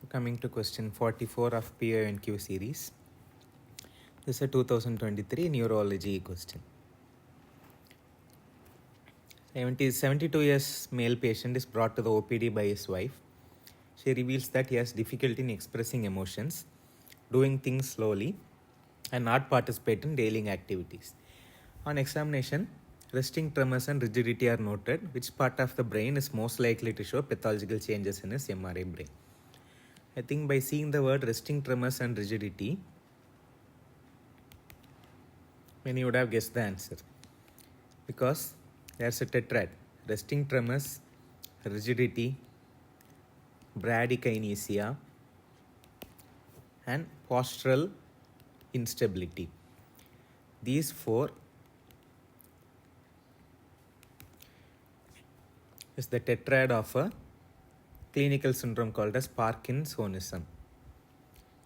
Coming to question 44 of PYNQ series. This is a 2023 neurology question. 72 years male patient is brought to the OPD by his wife. She reveals that he has difficulty in expressing emotions, doing things slowly, and not participate in daily activities. On examination, resting tremors and rigidity are noted. Which part of the brain is most likely to show pathological changes in his MRI brain? I think by seeing the word resting tremors and rigidity, many would have guessed the answer. Because there's a tetrad: resting tremors, rigidity, bradykinesia, and postural instability. These four is the tetrad of a clinical syndrome called as Parkinsonism.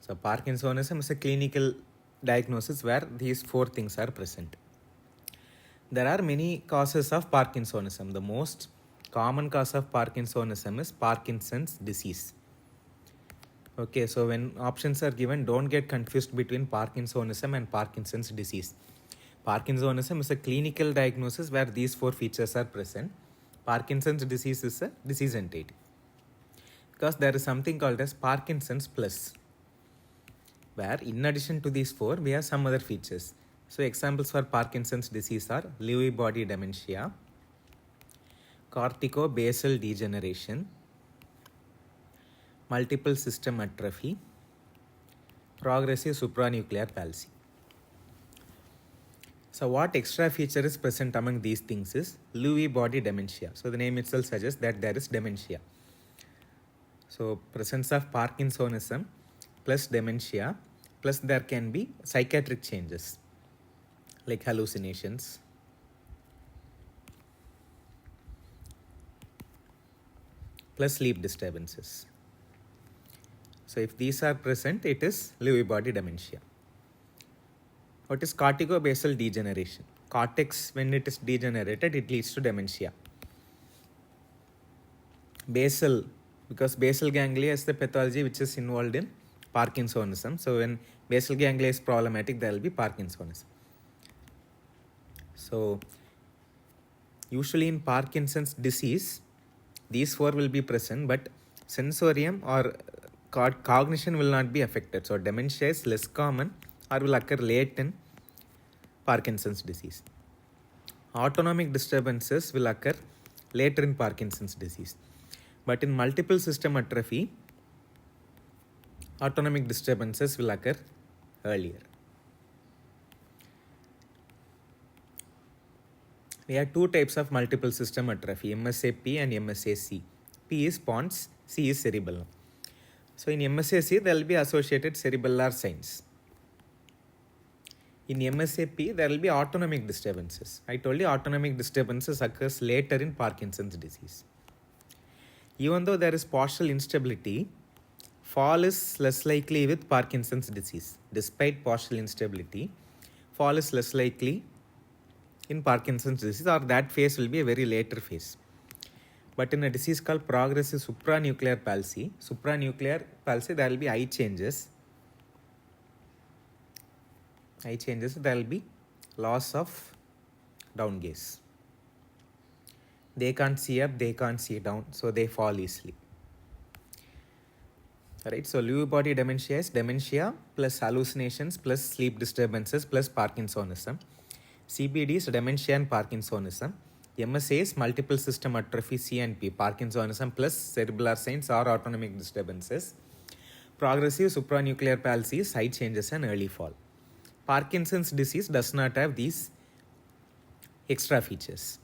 So Parkinsonism is a clinical diagnosis where these four things are present. There are many causes of Parkinsonism. The most common cause of Parkinsonism is Parkinson's disease. Okay, so when options are given, don't get confused between Parkinsonism and Parkinson's disease. Parkinsonism is a clinical diagnosis where these four features are present. Parkinson's disease is a disease entity. Because there is something called as Parkinson's plus, where in addition to these four, we have some other features. So examples for Parkinson's disease are Lewy body dementia, corticobasal degeneration, multiple system atrophy, progressive supranuclear palsy. So what extra feature is present among these things is Lewy body dementia. So the name itself suggests that there is dementia. So presence of Parkinsonism plus dementia, plus there can be psychiatric changes like hallucinations, plus sleep disturbances. So if these are present, it is Lewy body dementia. What is corticobasal degeneration? Cortex, when it is degenerated, it leads to dementia. Basal, because basal ganglia is the pathology which is involved in Parkinsonism. So when basal ganglia is problematic, there will be Parkinsonism. So usually in Parkinson's disease, these four will be present, but sensorium or cognition will not be affected. So dementia is less common or will occur late in Parkinson's disease. Autonomic disturbances will occur later in Parkinson's disease. But in multiple system atrophy, autonomic disturbances will occur earlier. We have two types of multiple system atrophy, MSA-P and MSA-C. P is pons, C is cerebellum. So in MSA-C, there will be associated cerebellar signs. In MSA-P, there will be autonomic disturbances. I told you autonomic disturbances occurs later in Parkinson's disease. Even though there is partial instability, fall is less likely with Parkinson's disease. Despite partial instability, fall is less likely in Parkinson's disease, or that phase will be a very later phase. But in a disease called progressive supranuclear palsy, there will be eye changes. There will be loss of down gaze. They can't see up, they can't see down, so they fall easily. Alright, so Lewy body dementia is dementia plus hallucinations plus sleep disturbances plus Parkinsonism. CBD is dementia and Parkinsonism. MSA is multiple system atrophy, C and P, Parkinsonism plus cerebellar signs or autonomic disturbances. Progressive supranuclear palsy is eye changes and early fall. Parkinson's disease does not have these extra features.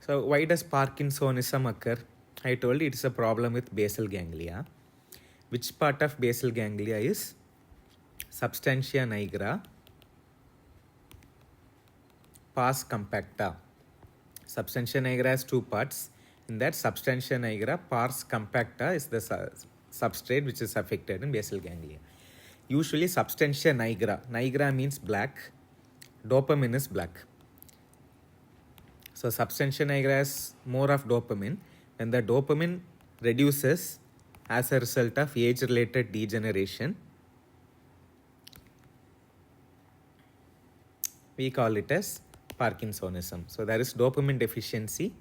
So why does Parkinsonism occur? I told you it is a problem with basal ganglia. Which part of basal ganglia is substantia nigra, pars compacta. Substantia nigra has two parts. In that substantia nigra, pars compacta is the substrate which is affected in basal ganglia. Usually substantia nigra means black, dopamine is black. So substantia nigra has more of dopamine. When the dopamine reduces, as a result of age-related degeneration. We call it as Parkinsonism. So there is dopamine deficiency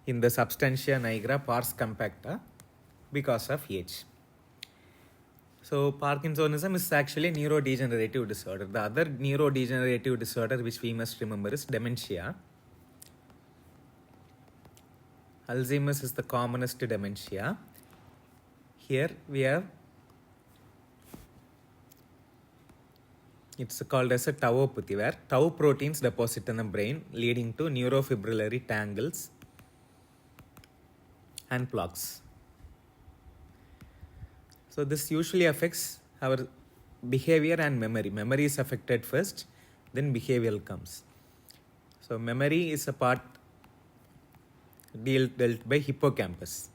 in the substantia nigra pars compacta because of age. So Parkinsonism is actually a neurodegenerative disorder. The other neurodegenerative disorder which we must remember is dementia. Alzheimer's is the commonest dementia. Here we have, it's called as a tauopathy, where tau proteins deposit in the brain leading to neurofibrillary tangles and plaques. So this usually affects our behavior and memory. Memory is affected first, then behavioral comes. So memory is a part dealt by hippocampus.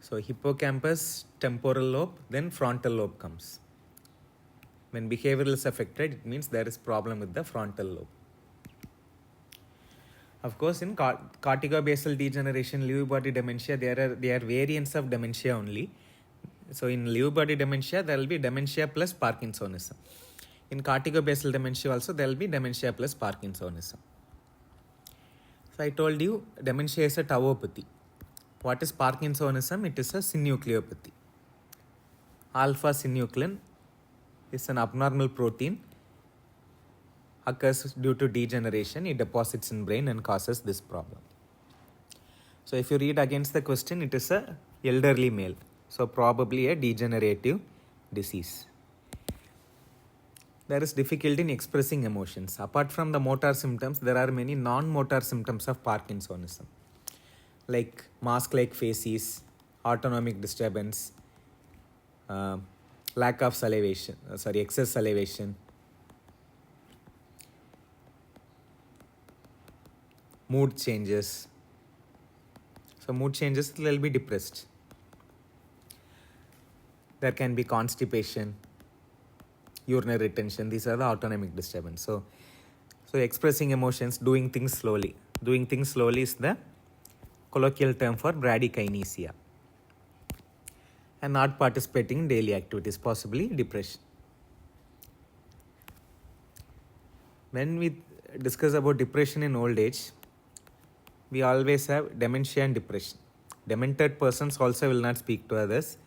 So hippocampus, temporal lobe, then frontal lobe comes. When behavioral is affected, it means there is problem with the frontal lobe. Of course, in corticobasal degeneration, Lewy body dementia, they are variants of dementia only. So in Lewy body dementia, there will be dementia plus Parkinsonism. In corticobasal dementia also, there will be dementia plus Parkinsonism. So I told you, dementia is a tauopathy. What is Parkinsonism? It is a synucleinopathy. Alpha-synuclein is an abnormal protein, occurs due to degeneration. It deposits in brain and causes this problem. So if you read against the question, it is a elderly male. So probably a degenerative disease. There is difficulty in expressing emotions. Apart from the motor symptoms, there are many non-motor symptoms of Parkinsonism, like mask-like faces, autonomic disturbance, lack of salivation, excess salivation, mood changes. So mood changes, they will be depressed. There can be constipation, urinary retention. These are the autonomic disturbance. So expressing emotions, doing things slowly. Doing things slowly is the colloquial term for bradykinesia. And not participating in daily activities, possibly depression. When we discuss about depression in old age, we always have dementia and depression. Demented persons also will not speak to others.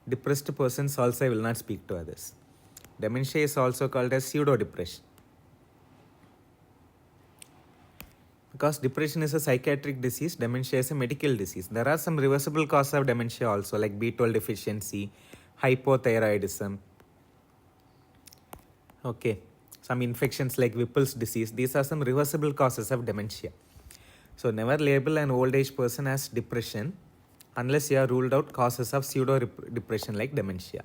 Depressed persons also will not speak to others. Dementia is also called as pseudo-depression. Because depression is a psychiatric disease, dementia is a medical disease. There are some reversible causes of dementia also, like B12 deficiency, hypothyroidism. Okay, some infections like Whipple's disease. These are some reversible causes of dementia. So never label an old age person as depression unless you have ruled out causes of pseudo-depression like dementia.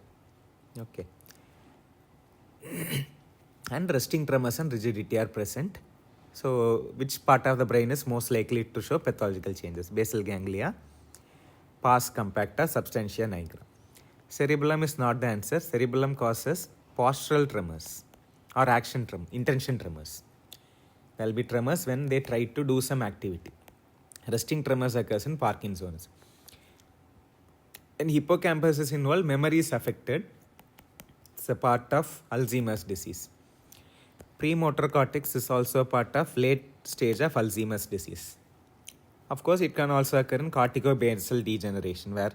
Okay. And resting tremors and rigidity are present. So which part of the brain is most likely to show pathological changes? Basal ganglia, pars compacta, substantia nigra. Cerebellum is not the answer. Cerebellum causes postural tremors or intention tremors. There will be tremors when they try to do some activity. Resting tremors occurs in Parkinsonism. When hippocampus is involved, memory is affected. It's a part of Alzheimer's disease. Premotor cortex is also a part of late stage of Alzheimer's disease. Of course, it can also occur in corticobasal degeneration where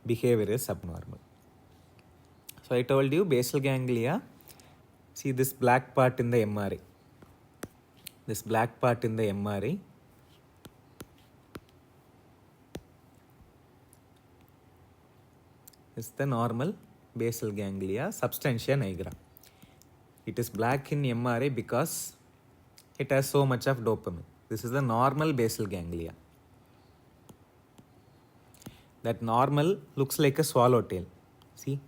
behavior is abnormal. So I told you basal ganglia, see this black part in the MRI. This black part in the MRI is the normal basal ganglia, substantia nigra. It is black in MRI because it has so much of dopamine. This is the normal basal ganglia. That normal looks like a swallowtail. See,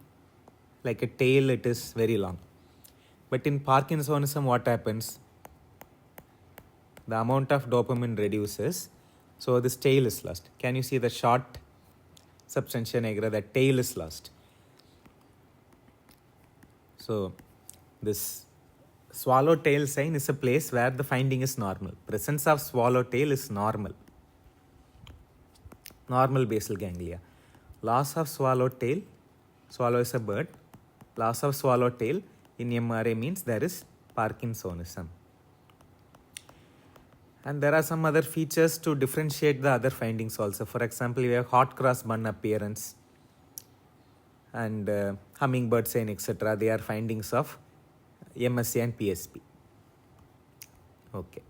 like a tail, it is very long. But in Parkinsonism, what happens? The amount of dopamine reduces, so this tail is lost. Can you see the short substantia nigra? The tail is lost. So this swallowtail sign is a place where the finding is normal. Presence of swallowtail is normal. Normal basal ganglia. Loss of swallowtail. Swallow is a bird. Loss of swallowtail in MRI means there is Parkinsonism. And there are some other features to differentiate the other findings also. For example, you have hot cross bun appearance and hummingbird sign, etc. They are findings of MSA and PSP. Okay.